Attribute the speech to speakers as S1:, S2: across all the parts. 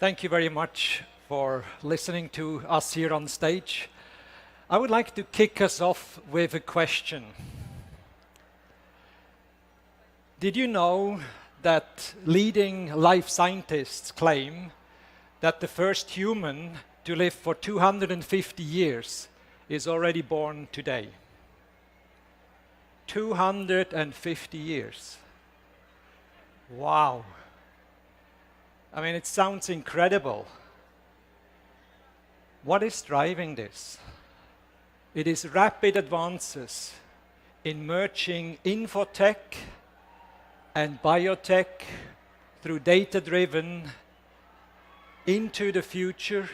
S1: Thank you very much for listening to us here on stage. I would like to kick us off with a question. Did you know that leading life scientists claim that the first human to live for 250 years is already born today? 250 years. Wow. I mean, it sounds incredible. What is driving this? It is rapid advances in merging infotech and biotech through data-driven into the future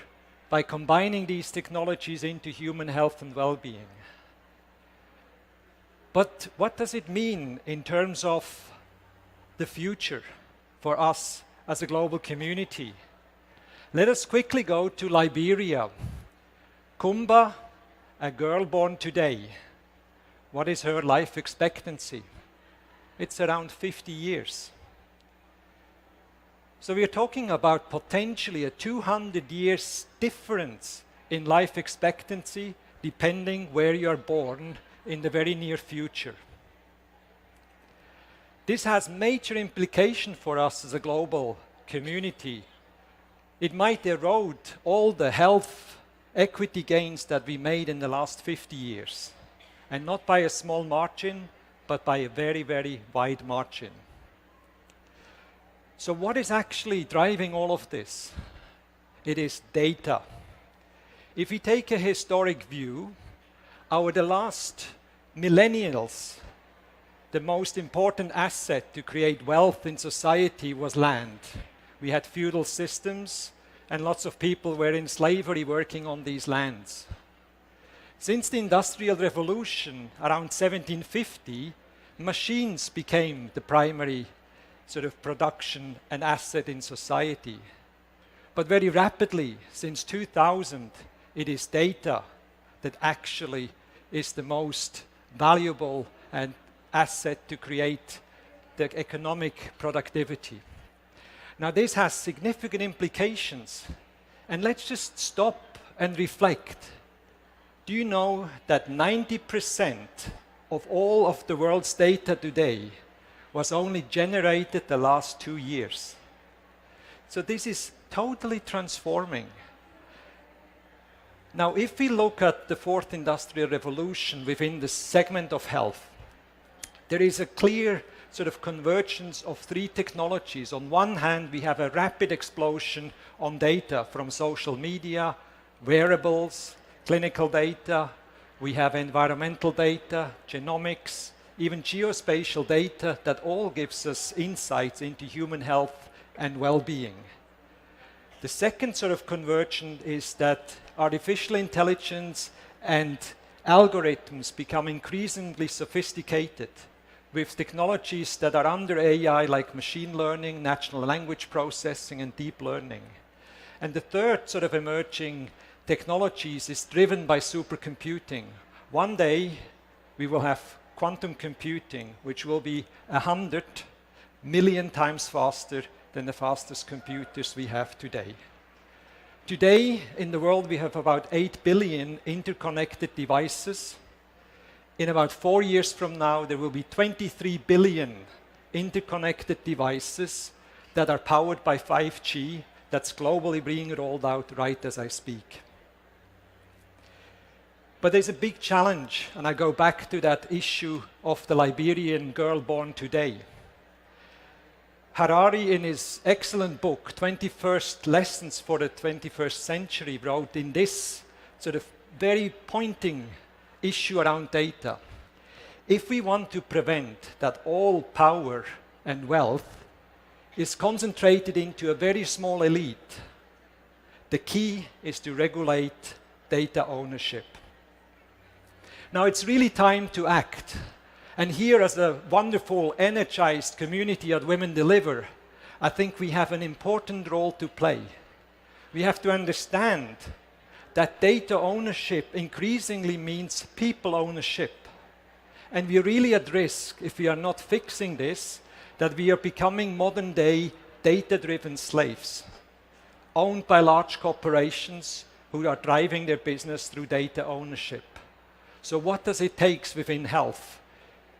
S1: by combining these technologies into human health and well-being. But what does it mean in terms of the future for us as a global community? Let us quickly go to Liberia. Kumba, a girl born today. What is her life expectancy? It's around 50 years. So we are talking about potentially a 200 years difference in life expectancy depending where you are born in the very near future. This has major implications for us as a global community. It might erode all the health equity gains that we made in the last 50 years. And not by a small margin, but by a very, very wide margin. So what is actually driving all of this? It is data. If we take a historic view, the last millennials, the most important asset to create wealth in society was land. We had feudal systems and lots of people were in slavery working on these lands. Since the Industrial Revolution around 1750, machines became the primary sort of production and asset in society. But very rapidly, since 2000, it is data that actually is the most valuable and asset to create the economic productivity. Now this has significant implications, and let's just stop and reflect. Do you know that 90% of all of the world's data today was only generated the last 2 years? So this is totally transforming. Now if we look at the fourth industrial revolution within the segment of health, there is a clear sort of convergence of three technologies. On one hand, we have a rapid explosion on data from social media, wearables, clinical data. We have environmental data, genomics, even geospatial data that all gives us insights into human health and well-being. The second sort of convergence is that artificial intelligence and algorithms become increasingly sophisticated with technologies that are under AI like machine learning, natural language processing, and deep learning. And the third sort of emerging technologies is driven by supercomputing. One day we will have quantum computing, which will be 100 million times faster than the fastest computers we have today. Today in the world we have about 8 billion interconnected devices. In about 4 years from now, there will be 23 billion interconnected devices that are powered by 5G that's globally being rolled out right as I speak. But there's a big challenge, and I go back to that issue of the Liberian girl born today. Harari, in his excellent book, 21st Lessons for the 21st Century, wrote in this sort of very pointing issue around data. If we want to prevent that all power and wealth is concentrated into a very small elite, the key is to regulate data ownership. Now it's really time to act. And here, as a wonderful, energized community at Women Deliver, I think we have an important role to play. We have to understand that data ownership increasingly means people ownership. And we're really at risk, if we are not fixing this, that we are becoming modern-day data-driven slaves. owned by large corporations who are driving their business through data ownership. So what does it take within health?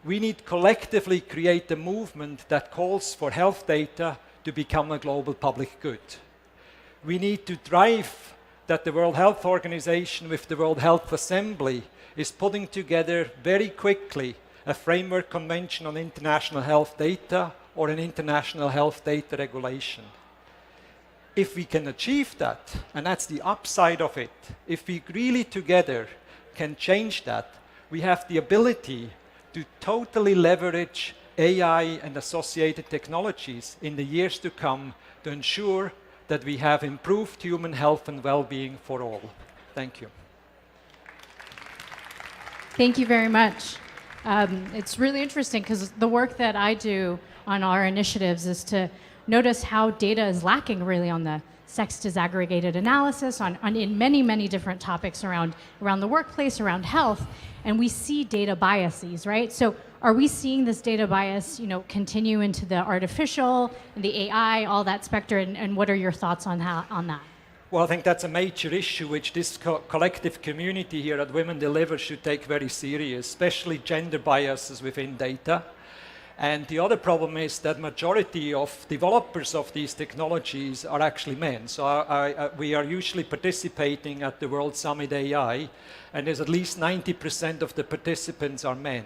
S1: We need collectively create a movement that calls for health data to become a global public good. We need to drive that the World Health Organization with the World Health Assembly is putting together very quickly a framework convention on international health data or an international health data regulation. If we can achieve that, and that's the upside of it, if we really together can change that, we have the ability to totally leverage AI and associated technologies in the years to come to ensure that we have improved human health and well-being for all. Thank you.
S2: Thank you very much. It's really interesting because the work that I do on our initiatives is to notice how data is lacking really on the sex disaggregated analysis, in many, many different topics around the workplace, around health, and we see data biases, right? So are we seeing this data bias, continue into the artificial, the AI, all that spectrum, and what are your thoughts on that?
S1: Well, I think that's a major issue which this collective community here at Women Deliver should take very serious, especially gender biases within data. And the other problem is that majority of developers of these technologies are actually men. So we are usually participating at the World Summit AI, and there's at least 90% of the participants are men.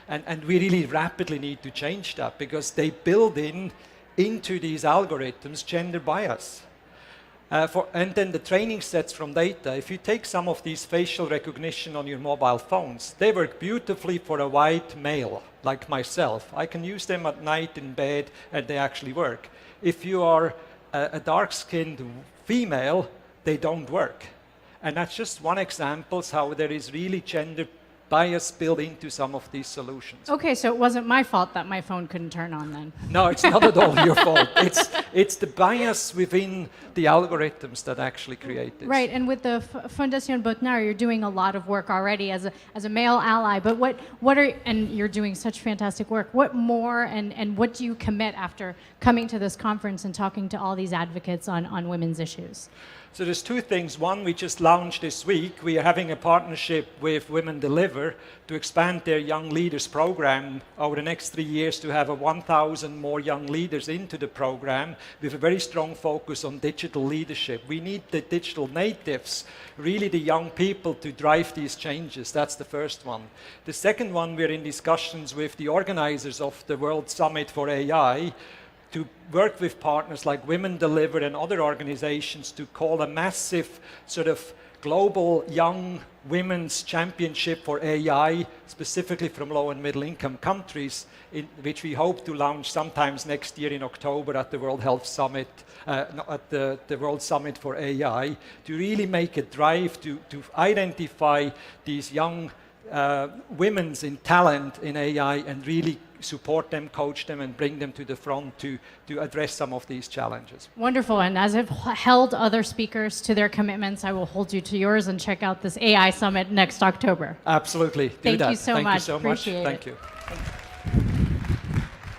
S1: And we really rapidly need to change that because they build into these algorithms gender bias. And then the training sets from data. If you take some of these facial recognition on your mobile phones, they work beautifully for a white male like myself. I can use them at night in bed and they actually work. If you are a dark-skinned female, they don't work. And that's just one example of how there is really gender bias built into some of these solutions.
S2: Okay, so it wasn't my fault that my phone couldn't turn on then.
S1: No, it's not at all your fault. It's the bias within the algorithms that actually create this.
S2: Right, and with the Fondation Botnar, you're doing a lot of work already as a male ally, but what are, and you're doing such fantastic work, what more and what do you commit after coming to this conference and talking to all these advocates on women's issues?
S1: So there's two things. One, we just launched this week. We are having a partnership with Women Deliver to expand their Young Leaders program over the next 3 years to have 1,000 more young leaders into the program with a very strong focus on digital leadership. We need the digital natives, really the young people, to drive these changes. That's the first one. The second one, we're in discussions with the organizers of the World Summit for AI to work with partners like Women Deliver and other organizations to call a massive sort of global young women's championship for AI, specifically from low and middle income countries, which we hope to launch sometimes next year in October at the World Health Summit, at the World Summit for AI, to really make a drive to identify these young women's in talent in AI and really support them, coach them, and bring them to the front to address some of these challenges.
S2: Wonderful, and as I've held other speakers to their commitments, I will hold you to yours and check out this AI Summit next October.
S1: Absolutely, do that.
S2: Thank you so much.
S1: Thank you so much.
S2: Appreciate it.
S1: Thank you.